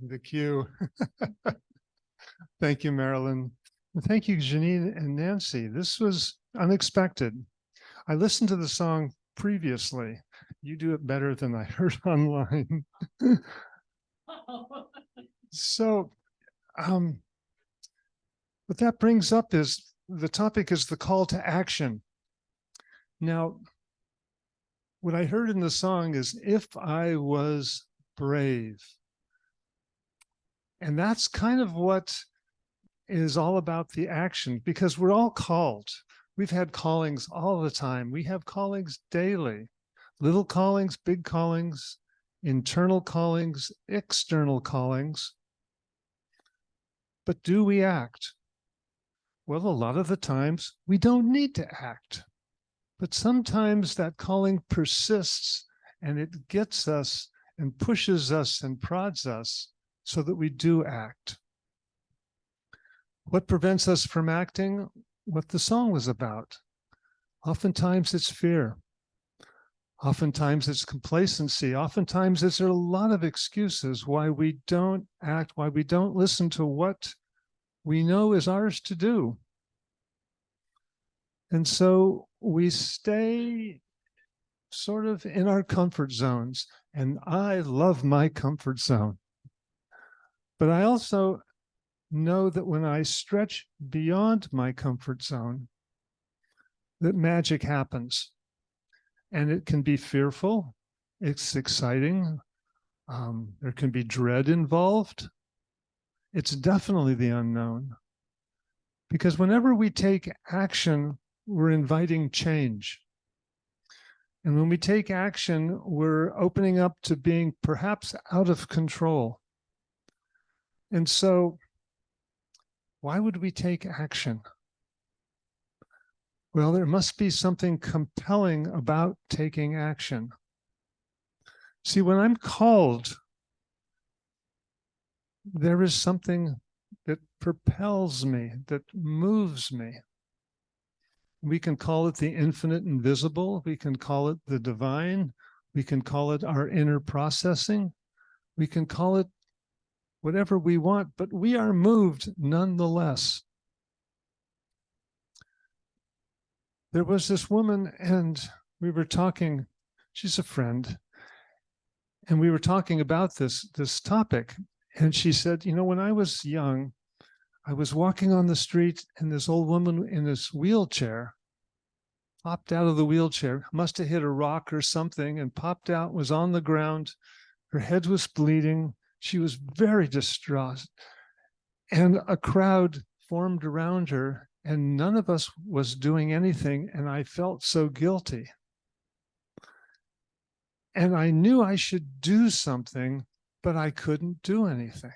The cue. Thank you, Marilyn. And thank you, Janine and Nancy. This was unexpected. I listened to the song previously. You do it better than I heard online. So, what that brings up is the topic is the call to action. Now, what I heard in the song is if I was brave. And that's kind of what is all about the action, because we're all called. We've had callings all the time. We have callings daily, little callings, big callings, internal callings, external callings. But do we act? Well, a lot of the times we don't need to act, but sometimes that calling persists and it gets us and pushes us and prods us so that we do act. What prevents us from acting? What the song was about. Oftentimes it's fear. Oftentimes it's complacency. Oftentimes it's a lot of excuses why we don't act, why we don't listen to what we know is ours to do. And so we stay sort of in our comfort zones. And I love my comfort zone. But I also know that when I stretch beyond my comfort zone, that magic happens. And it can be fearful. It's exciting. There can be dread involved. It's definitely the unknown. Because whenever we take action, we're inviting change. And when we take action, we're opening up to being perhaps out of control. And so, why would we take action? Well, there must be something compelling about taking action. See, when I'm called, there is something that propels me, that moves me. We can call it the infinite invisible. We can call it the divine. We can call it our inner processing. We can call it whatever we want, but we are moved nonetheless. There was this woman, and we were talking, she's a friend, and we were talking about this topic. And she said, you know, when I was young, I was walking on the street and this old woman in this wheelchair popped out of the wheelchair, must have hit a rock or something and popped out, was on the ground. Her head was bleeding. She was very distraught. And a crowd formed around her and none of us was doing anything. And I felt so guilty. And I knew I should do something, but I couldn't do anything.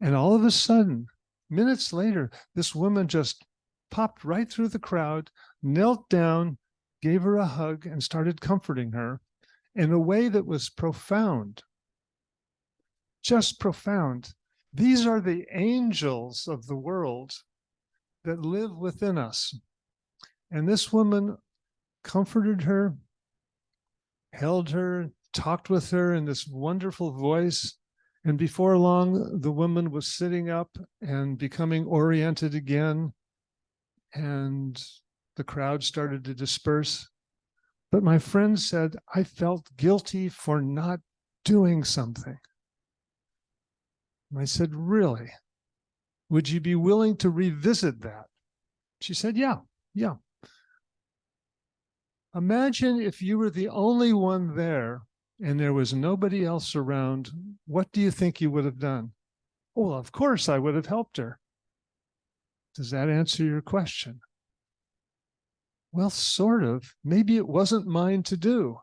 And all of a sudden, minutes later, this woman just popped right through the crowd, knelt down, gave her a hug, and started comforting her in a way that was profound. Just profound. These are the angels of the world that live within us. And this woman comforted her, held her, talked with her in this wonderful voice. And before long, the woman was sitting up and becoming oriented again. And the crowd started to disperse. But my friend said, I felt guilty for not doing something. And I said, really? Would you be willing to revisit that? She said, yeah. Imagine if you were the only one there and there was nobody else around. What do you think you would have done? Well, of course, I would have helped her. Does that answer your question? Well, sort of. Maybe it wasn't mine to do.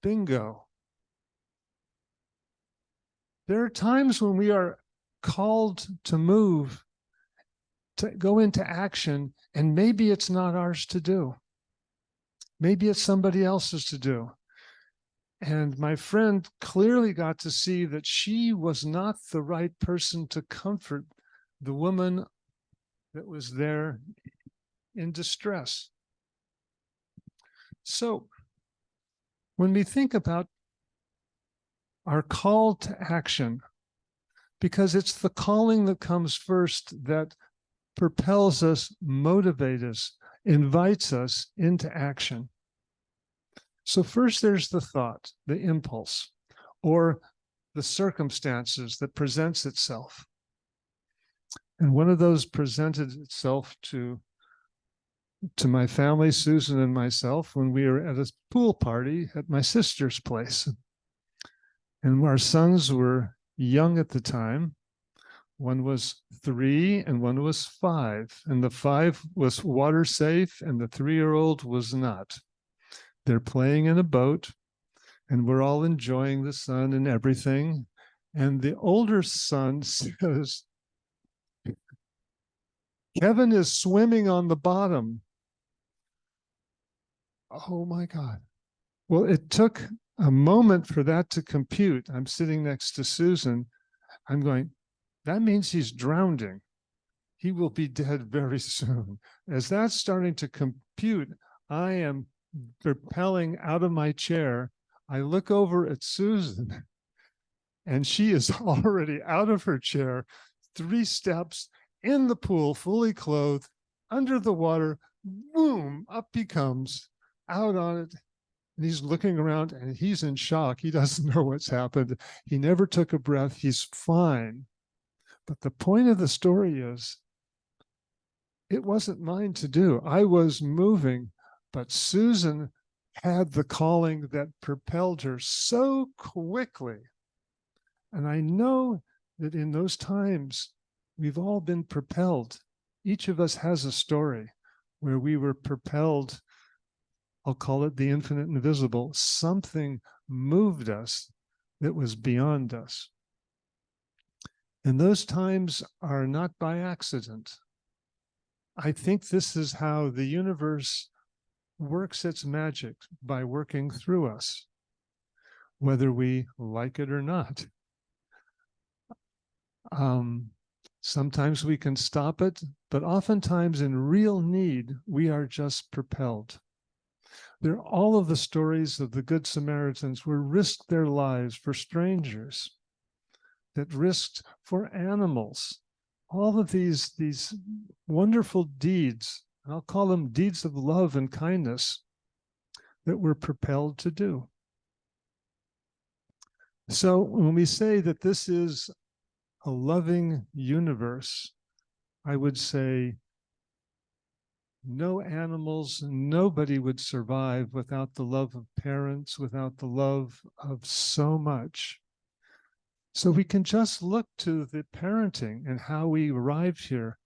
Bingo. There are times when we are called to move, to go into action, and maybe it's not ours to do. Maybe it's somebody else's to do. And my friend clearly got to see that she was not the right person to comfort the woman that was there in distress. So when we think about our call to action, because it's the calling that comes first that propels us, motivates us, invites us into action. So first there's the thought, the impulse, or the circumstances that presents itself. And one of those presented itself to my family, Susan and myself, when we were at a pool party at my sister's place. And our sons were young at the time. One was 3 and one was 5. And the 5 was water safe and the 3-year-old was not. They're playing in a boat and we're all enjoying the sun and everything. And the older son says, "Kevin is swimming on the bottom." Oh my God. Well, it took a moment for that to compute. I'm sitting next to Susan. I'm going, that means he's drowning. He will be dead very soon. As that's starting to compute, I am propelling out of my chair. I look over at Susan and she is already out of her chair, 3 steps in the pool, fully clothed, under the water. Boom, up he comes, out on it. And he's looking around and he's in shock. He doesn't know what's happened. He never took a breath. He's fine. But the point of the story is, it wasn't mine to do. I was moving, but Susan had the calling that propelled her so quickly. And I know that in those times, we've all been propelled. Each of us has a story where we were propelled. I'll call it the infinite invisible. Something moved us that was beyond us. And those times are not by accident. I think this is how the universe works its magic, by working through us, whether we like it or not. Sometimes we can stop it, but oftentimes in real need, we are just propelled. There are all of the stories of the Good Samaritans who risked their lives for strangers, that risked for animals. All of these wonderful deeds, and I'll call them deeds of love and kindness, that we're propelled to do. So when we say that this is a loving universe, I would say no animals, nobody would survive without the love of parents, without the love of so much. So we can just look to the parenting and how we arrived here,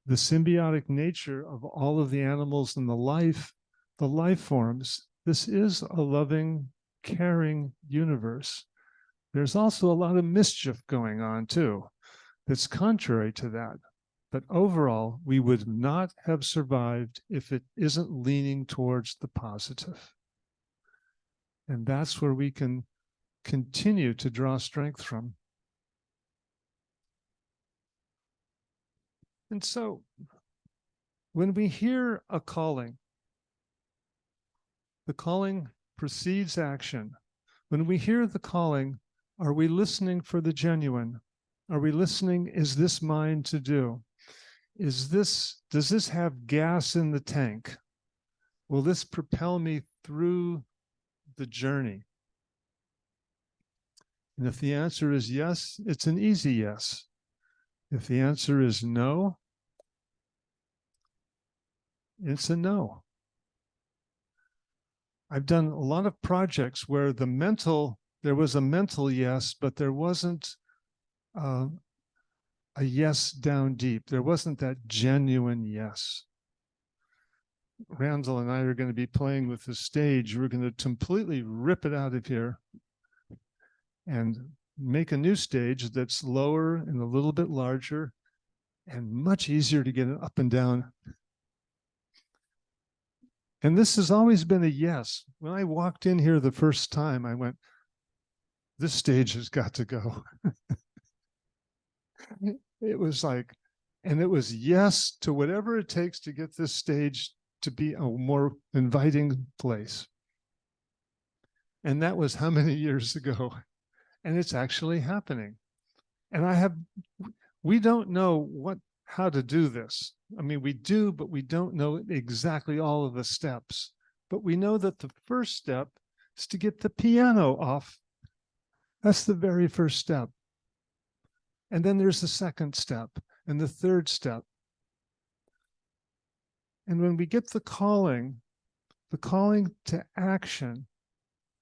the symbiotic nature of all of the animals and the life forms. This is a loving, caring universe. There's also a lot of mischief going on too, that's contrary to that. But overall, we would not have survived if it isn't leaning towards the positive. And that's where we can continue to draw strength from. And so when we hear a calling, the calling precedes action. When we hear the calling, are we listening for the genuine? Are we listening, is this mine to do? Does this have gas in the tank? Will this propel me through the journey? And if the answer is yes, it's an easy yes. If the answer is no, it's a no. I've done a lot of projects where there was a mental yes, but there wasn't a yes down deep. There wasn't that genuine yes. Randall and I are going to be playing with the stage. We're going to completely rip it out of here and make a new stage that's lower and a little bit larger and much easier to get up and down. And this has always been a yes. When I walked in here the first time, I went, this stage has got to go. It was like, and it was yes to whatever it takes to get this stage to be a more inviting place. And that was how many years ago? and it's actually happening. And we don't know how to do this. I mean, we do, but we don't know exactly all of the steps. But we know that the first step is to get the piano off. That's the very first step. And then there's the second step and the third step. And when we get the calling to action,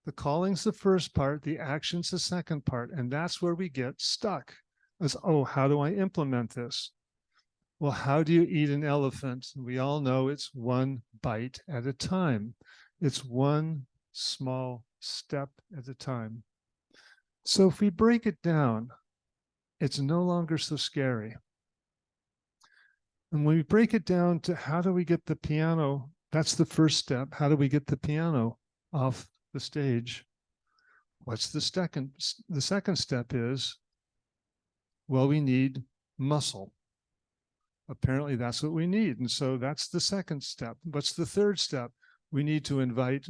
the calling's the first part, the action's the second part, and that's where we get stuck. As, oh, how do I implement this? Well, how do you eat an elephant? We all know it's one bite at a time. It's one small step at a time. So if we break it down, it's no longer so scary. And when we break it down to how do we get the piano, that's the first step. How do we get the piano off the stage? What's the second? The second step is, well, we need muscle. Apparently that's what we need. And so that's the second step. What's the third step? We need to invite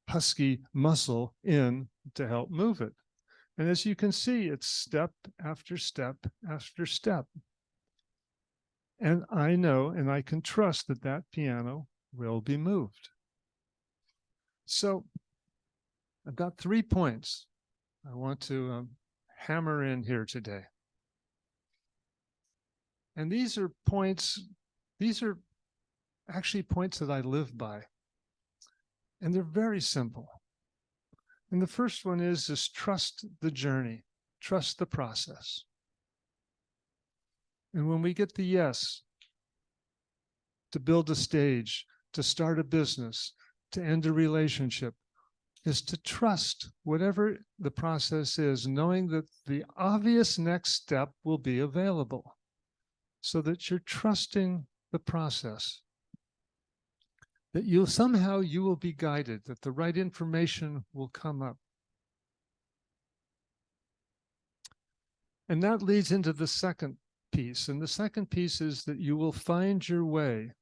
husky muscle in to help move it. And as you can see, it's step after step after step. And I know and I can trust that that piano will be moved. So I've got 3 points I want to hammer in here today. And these are actually points that I live by. And they're very simple. And the first one is trust the journey, trust the process. And when we get the yes to build a stage, to start a business, to end a relationship, is to trust whatever the process is, knowing that the obvious next step will be available, so that you're trusting the process, that you will be guided, that the right information will come up. And that leads into the second piece. And the second piece is that you will find your way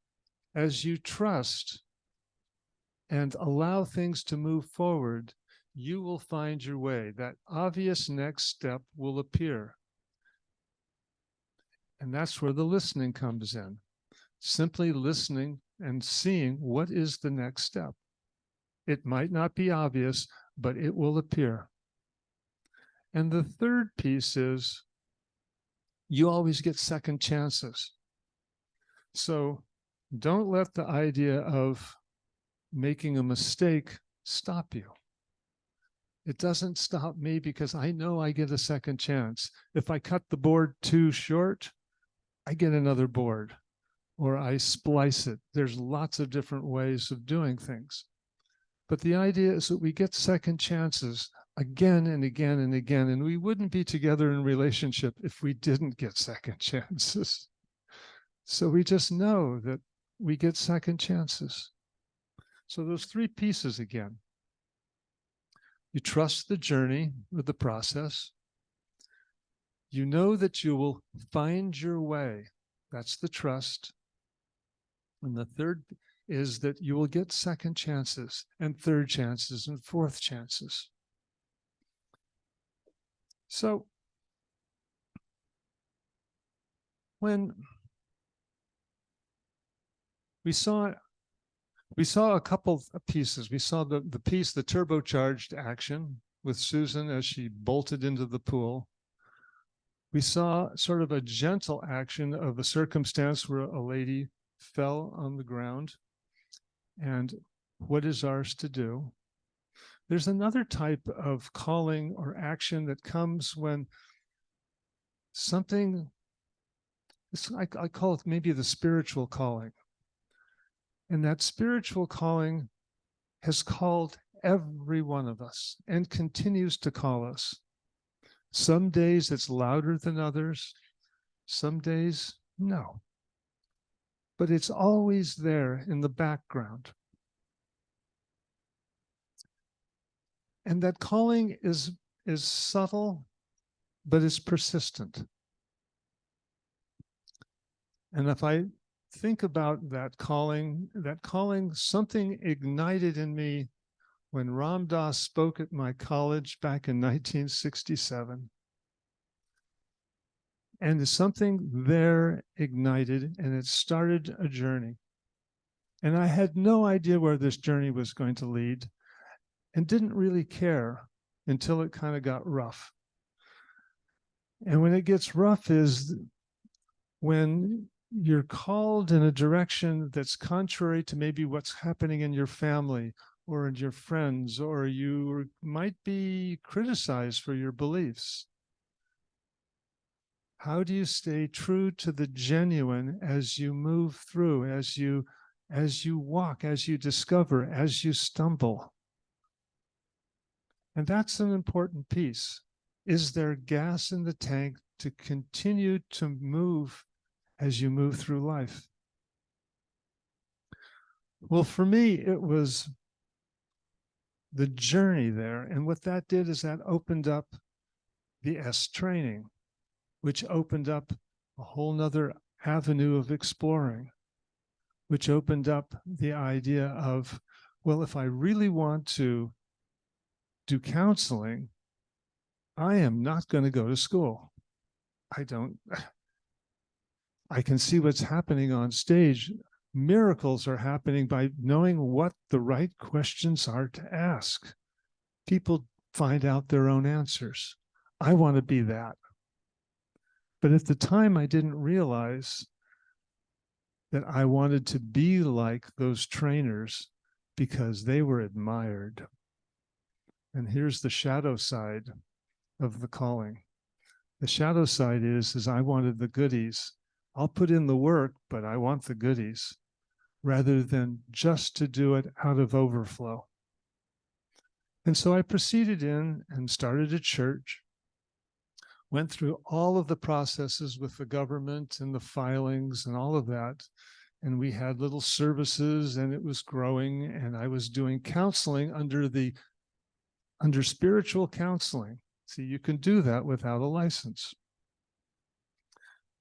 as you trust and allow things to move forward. You will find your way. That obvious next step will appear. And that's where the listening comes in. Simply listening and seeing what is the next step. It might not be obvious, but it will appear. And the third piece is you always get second chances. So don't let the idea of making a mistake stop you. It doesn't stop me because I know I get a second chance. If I cut the board too short, I get another board, or I splice it. There's lots of different ways of doing things. But the idea is that we get second chances again and again and again, and we wouldn't be together in a relationship if we didn't get second chances. So we just know that we get second chances. So those 3 pieces again. You trust the journey or the process. You know that you will find your way. That's the trust. And the third is that you will get second chances and third chances and fourth chances. So when we saw a couple of pieces. We saw the piece, the turbocharged action with Susan as she bolted into the pool. We saw sort of a gentle action of a circumstance where a lady fell on the ground. And what is ours to do? There's another type of calling or action that comes when something, I call it maybe the spiritual calling. And that spiritual calling has called every one of us and continues to call us. Some days it's louder than others. Some days, no. But it's always there in the background. And that calling is subtle, but it's persistent. And if I think about that calling, something ignited in me when Ram Dass spoke at my college back in 1967. And something there ignited, and it started a journey. And I had no idea where this journey was going to lead, and didn't really care until it kind of got rough. And when it gets rough is when you're called in a direction that's contrary to maybe what's happening in your family or in your friends, or you might be criticized for your beliefs. How do you stay true to the genuine as you move through, as you walk, as you discover, as you stumble? And that's an important piece. Is there gas in the tank to continue to move as you move through life? Well, for me, it was the journey there. And what that did is that opened up the S training, which opened up a whole nother avenue of exploring, which opened up the idea of, well, if I really want to do counseling, I am not going to go to school. I can see what's happening on stage. Miracles are happening by knowing what the right questions are to ask. People find out their own answers. I want to be that. But at the time, I didn't realize that I wanted to be like those trainers because they were admired. And here's the shadow side of the calling. The shadow side is I wanted the goodies. I'll put in the work, but I want the goodies, rather than just to do it out of overflow. And so I proceeded in and started a church, went through all of the processes with the government and the filings and all of that. And we had little services, and it was growing, and I was doing counseling under spiritual counseling. See, you can do that without a license.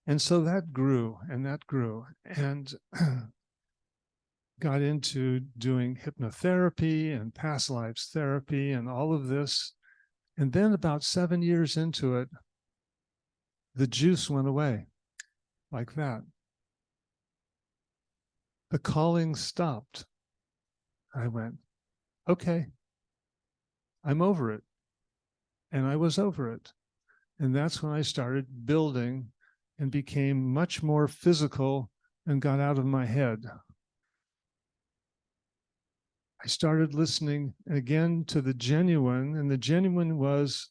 And so that grew and that grew, and got into doing hypnotherapy and past lives therapy and all of this. And then about 7 years into it, the juice went away like that. The calling stopped. I went, okay, I'm over it. And I was over it. And that's when I started building and became much more physical and got out of my head. I started listening again to the genuine, and the genuine was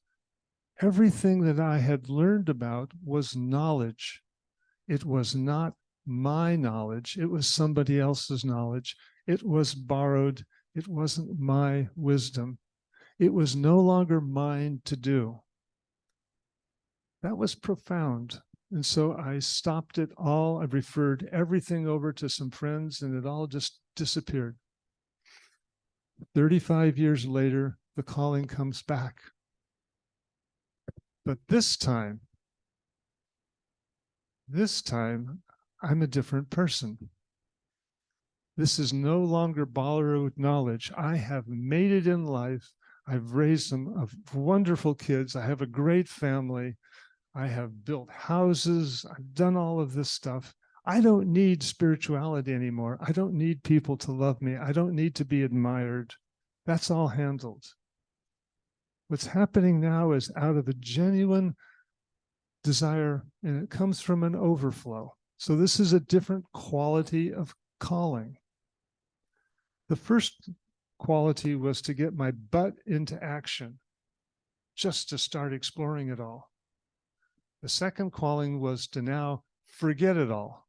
everything that I had learned about was knowledge. It was not my knowledge. It was somebody else's knowledge. It was borrowed. It wasn't my wisdom. It was no longer mine to do. That was profound. And so I stopped it all. I referred everything over to some friends, and it all just disappeared. 35 years later, the calling comes back. But this time, I'm a different person. This is no longer borrowed knowledge. I have made it in life. I've raised some wonderful kids. I have a great family. I have built houses. I've done all of this stuff. I don't need spirituality anymore. I don't need people to love me. I don't need to be admired. That's all handled. What's happening now is out of a genuine desire, and it comes from an overflow. So this is a different quality of calling. The first quality was to get my butt into action, just to start exploring it all. The second calling was to now forget it all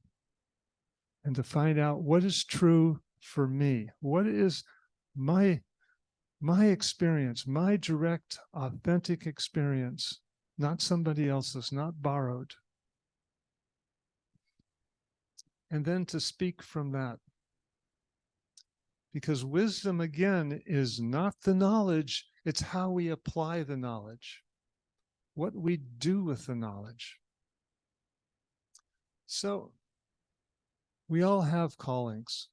and to find out what is true for me. What is my experience, my direct, authentic experience, not somebody else's, not borrowed. And then to speak from that. Because wisdom, again, is not the knowledge, it's how we apply the knowledge, what we do with the knowledge. So we all have callings.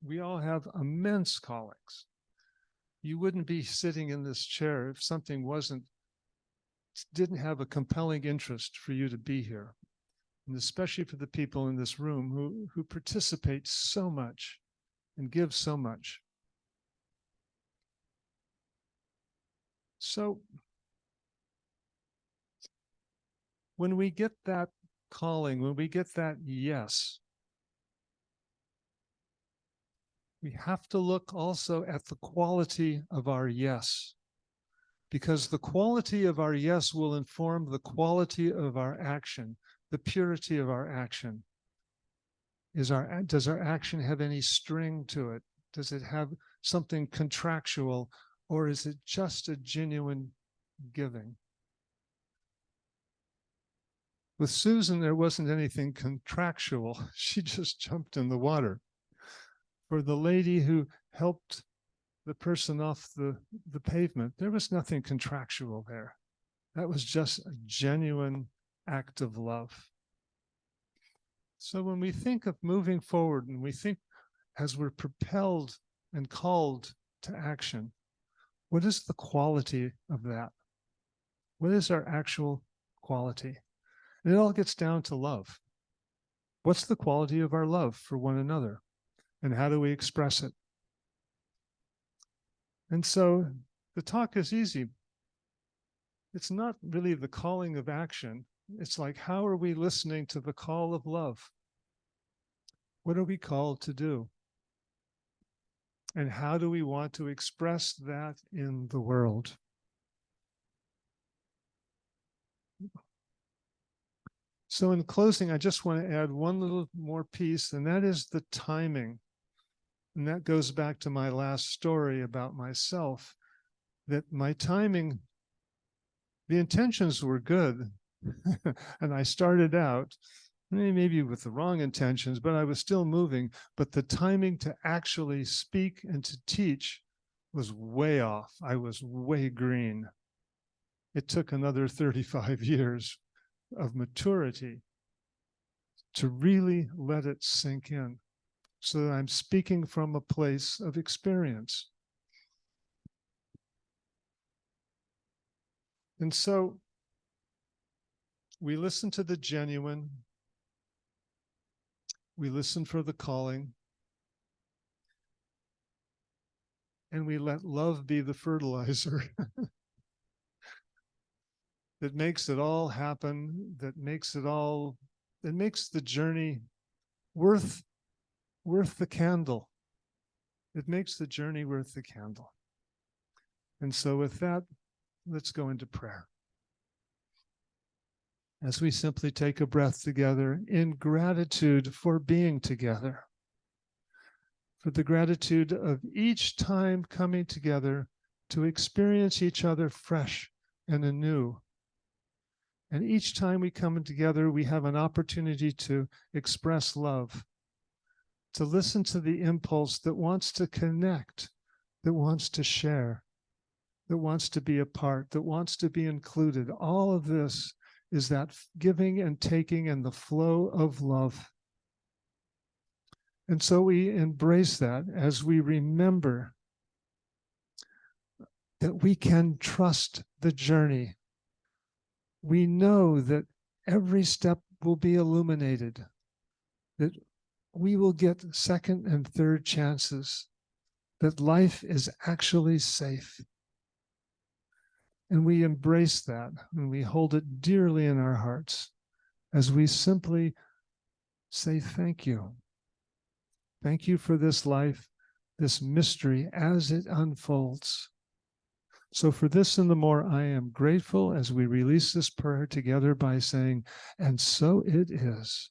We all have immense callings. You wouldn't be sitting in this chair if something didn't have a compelling interest for you to be here. And especially for the people in this room who participate so much and give so much. So when we get that calling, when we get that yes, we have to look also at the quality of our yes, because the quality of our yes will inform the quality of our action, the purity of our action. Does our action have any string to it? Does it have something contractual, or is it just a genuine giving? With Susan, there wasn't anything contractual. She just jumped in the water. For the lady who helped the person off the pavement, there was nothing contractual there. That was just a genuine act of love. So when we think of moving forward, and we think as we're propelled and called to action, what is the quality of that? What is our actual quality? And it all gets down to love. What's the quality of our love for one another? And how do we express it? And so the talk is easy. It's not really the calling of action. It's like, how are we listening to the call of love? What are we called to do? And how do we want to express that in the world? So in closing, I just want to add one little more piece, and that is the timing. And that goes back to my last story about myself, that my timing, the intentions were good. And I started out maybe with the wrong intentions, but I was still moving. But the timing to actually speak and to teach was way off. I was way green. It took another 35 years of maturity to really let it sink in, so that I'm speaking from a place of experience. And so we listen to the genuine, we listen for the calling, and we let love be the fertilizer that makes it all happen, that makes the journey worth the candle. It makes the journey worth the candle. And so with that, let's go into prayer. As we simply take a breath together in gratitude for being together, for the gratitude of each time coming together to experience each other fresh and anew. And each time we come together, we have an opportunity to express love, to listen to the impulse that wants to connect, that wants to share, that wants to be a part, that wants to be included. All of this is that giving and taking and the flow of love. And so we embrace that as we remember that we can trust the journey. We know that every step will be illuminated, that we will get second and third chances, that life is actually safe. And we embrace that, and we hold it dearly in our hearts as we simply say thank you. Thank you for this life, this mystery as it unfolds. So for this and the more, I am grateful as we release this prayer together by saying, and so it is.